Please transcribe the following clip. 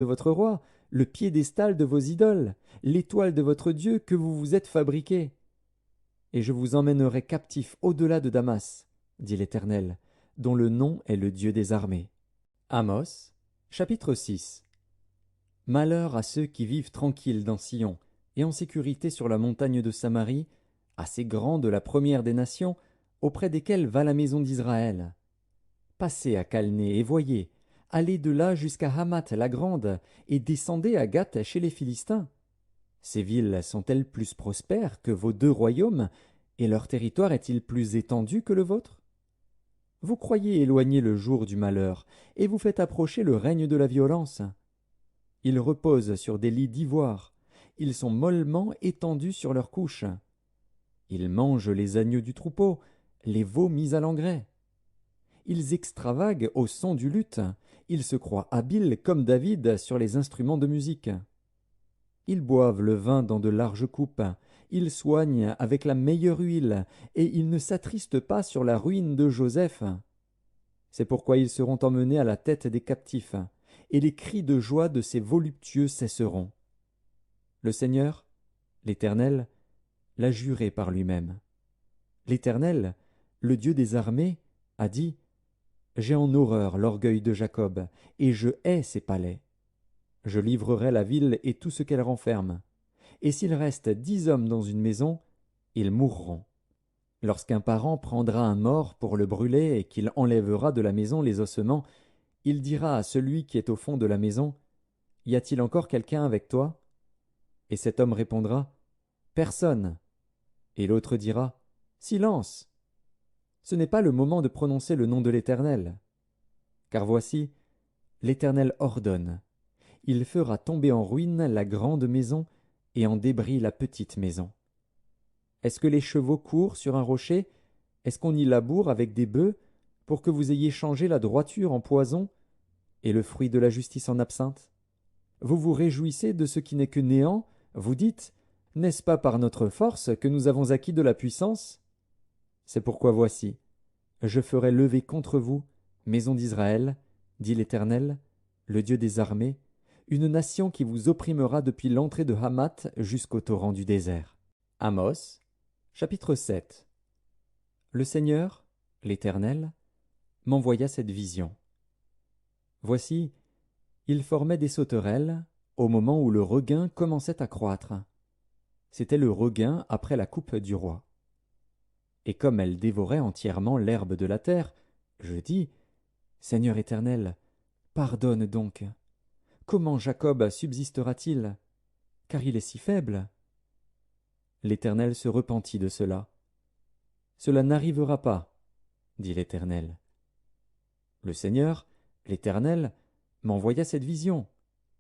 de votre roi, le piédestal de vos idoles, l'étoile de votre Dieu que vous vous êtes fabriquée. Et je vous emmènerai captifs au-delà de Damas, dit l'Éternel, dont le nom est le Dieu des armées. Amos, chapitre 6. Malheur à ceux qui vivent tranquilles dans Sion, et en sécurité sur la montagne de Samarie, à ces grands de la première des nations, auprès desquels va la maison d'Israël. Passez à Calné et voyez, allez de là jusqu'à Hamath la grande, et descendez à Gath chez les Philistins. Ces villes sont-elles plus prospères que vos deux royaumes, et leur territoire est-il plus étendu que le vôtre? Vous croyez éloigner le jour du malheur, et vous faites approcher le règne de la violence. Ils reposent sur des lits d'ivoire, ils sont mollement étendus sur leurs couches. Ils mangent les agneaux du troupeau, les veaux mis à l'engrais. Ils extravaguent au son du luth, ils se croient habiles comme David sur les instruments de musique. Ils boivent le vin dans de larges coupes, ils soignent avec la meilleure huile, et ils ne s'attristent pas sur la ruine de Joseph. C'est pourquoi ils seront emmenés à la tête des captifs, et les cris de joie de ces voluptueux cesseront. Le Seigneur, l'Éternel, l'a juré par lui-même. L'Éternel, le Dieu des armées, a dit: J'ai en horreur l'orgueil de Jacob, et je hais ses palais. Je livrerai la ville et tout ce qu'elle renferme. Et s'il reste 10 hommes dans une maison, ils mourront. Lorsqu'un parent prendra un mort pour le brûler et qu'il enlèvera de la maison les ossements, il dira à celui qui est au fond de la maison: Y a-t-il encore quelqu'un avec toi? Et cet homme répondra: Personne. Et l'autre dira: Silence. Ce n'est pas le moment de prononcer le nom de l'Éternel. Car voici, l'Éternel ordonne: il fera tomber en ruine la grande maison et en débris la petite maison. Est-ce que les chevaux courent sur un rocher? Est-ce qu'on y laboure avec des bœufs pour que vous ayez changé la droiture en poison et le fruit de la justice en absinthe? Vous vous réjouissez de ce qui n'est que néant, vous dites: n'est-ce pas par notre force que nous avons acquis de la puissance? C'est pourquoi voici, je ferai lever contre vous, maison d'Israël, dit l'Éternel, le Dieu des armées, une nation qui vous opprimera depuis l'entrée de Hamath jusqu'au torrent du désert. Amos, chapitre 7. Le Seigneur, l'Éternel, m'envoya cette vision. Voici, il formait des sauterelles au moment où le regain commençait à croître. C'était le regain après la coupe du roi. Et comme elle dévorait entièrement l'herbe de la terre, je dis: Seigneur Éternel, pardonne donc. Comment Jacob subsistera-t-il? Car il est si faible. L'Éternel se repentit de cela. Cela n'arrivera pas, dit l'Éternel. Le Seigneur, l'Éternel, m'envoya cette vision.